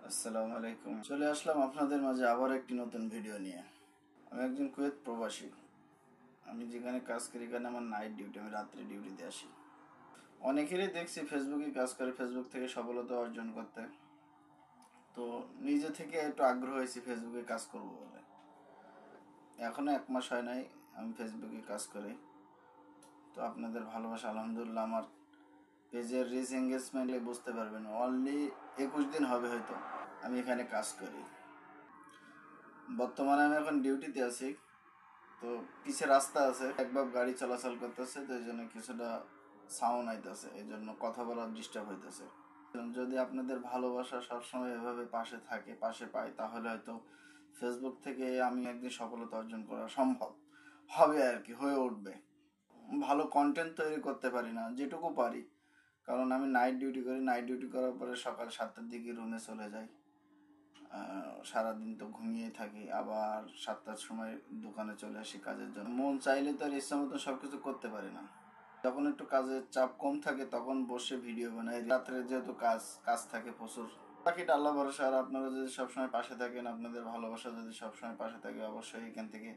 আসসালামু আলাইকুম। চলে আসলাম আপনাদের মাঝে আবার একটি নতুন ভিডিও নিয়ে। আমি একজন কুয়েত প্রবাসী। আমি যেখানে কাজ করি এখানে আমার নাইট ডিউটি, আমি রাত্রে ডিউটিতে আসি। অনেকেরই দেখছি ফেসবুকে কাজ করে, ফেসবুক থেকে সফলতা অর্জন করতে। তো নিজে থেকে একটু আগ্রহ হয়েছি ফেসবুকে কাজ করব বলে। এখনো 1 মাস হয় নাই আমি ফেসবুকে কাজ করি। তো আপনাদের ভালোবাসা আলহামদুলিল্লাহ, আমার পেজের রিচ এঙ্গেজমেন্টে বুঝতে পারবেন অনলি 21 দিন হবে হয়তো আমি এখানে কাজ করি। বর্তমানে আমি এখন ডিউটিতে আছি। তো পিছে রাস্তা আছে, একবার গাড়ি চলাচল করতেছে, তো এই জন্য কিছুটা সাউন্ড আইতেছে, এই জন্য কথা বলার ডিস্টার্ব হইতেছে। যদি আপনাদের ভালোবাসা সবসময় এভাবে পাশে থাকে, পাশে পাই, তাহলে হয়তো ফেসবুক থেকে আমি একদিন সফলতা অর্জন করা সম্ভব হবে আর কি, হয়ে উঠবে। ভালো কন্টেন্ট তৈরি করতে পারি না, যেটুকু পারি, কারণ আমি নাইট ডিউটি করি। নাইট ডিউটি করার পরে সকাল 7টার দিকে রুমে চলে যাই। সারাদিন তো ঘুমিয়ে থাকি, আবার 7টার সময় দোকানে চলে আসি কাজের জন্য। মন চাইলে তো আর ইচ্ছা মতো সব কিছু করতে পারি না। যখন একটু কাজের চাপ কম থাকে তখন বসে ভিডিও বানাই। রাত্রে যেহেতু কাজ থাকে প্রচুর। বাকিটা আল্লাহ ভরসা। আর আপনারা যদি সবসময় পাশে থাকেন, আপনাদের ভালোবাসা যদি সবসময় পাশে থাকে, অবশ্যই এখান থেকে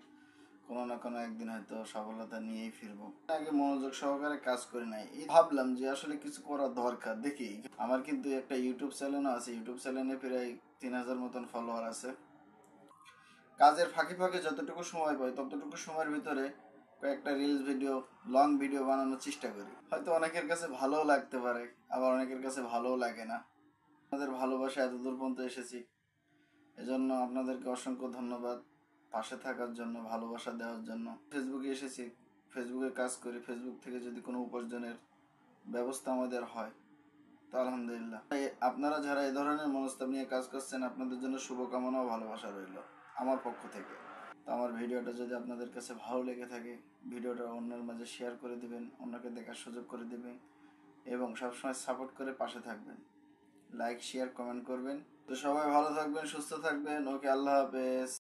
কোনো না কোনো একদিন হয়তো সফলতা নিয়েই ফিরবো। আগে মনোযোগ সহকারে কাজ করি নাই, ভাবলাম যে আসলে কিছু করা দরকার। দেখি, আমার কিন্তু একটা ইউটিউব চ্যানেলও আছে। ইউটিউব চ্যানেলে প্রায় 3000 মতন ফলোয়ার আছে। কাজের ফাঁকে ফাঁকে যতটুকু সময় পাই ততটুকু সময়ের ভিতরে কয়েকটা রিলস ভিডিও, লং ভিডিও বানানোর চেষ্টা করি। হয়তো অনেকের কাছে ভালোও লাগতে পারে, আবার অনেকের কাছে ভালোও লাগে না। আপনাদের ভালোবাসা এতদূর পর্যন্ত এসেছি, এজন্য আপনাদেরকে অসংখ্য ধন্যবাদ পাশে থাকার জন্য, ভালোবাসা দেওয়ার জন্য। ফেসবুকে এসেছি, ফেসবুকে কাজ করি। ফেসবুক থেকে যদি কোনো উপার্জনের ব্যবস্থা আমাদের হয় তো আলহামদুলিল্লাহ। আপনারা যারা এই ধরনের মনস্তাব নিয়ে কাজ করছেন, আপনাদের জন্য শুভকামনা ও ভালোবাসা রইল আমার পক্ষ থেকে। তো আমার ভিডিওটা যদি আপনাদের কাছে ভালো লেগে থাকে, ভিডিওটা অন্যের মাঝে শেয়ার করে দিবেন, অন্যকে দেখার সুযোগ করে দিবেন, এবং সবসময় সাপোর্ট করে পাশে থাকবেন। লাইক, শেয়ার, কমেন্ট করবেন। তো সবাই ভালো থাকবেন, সুস্থ থাকবেন। ওকে, আল্লাহ হাফেজ।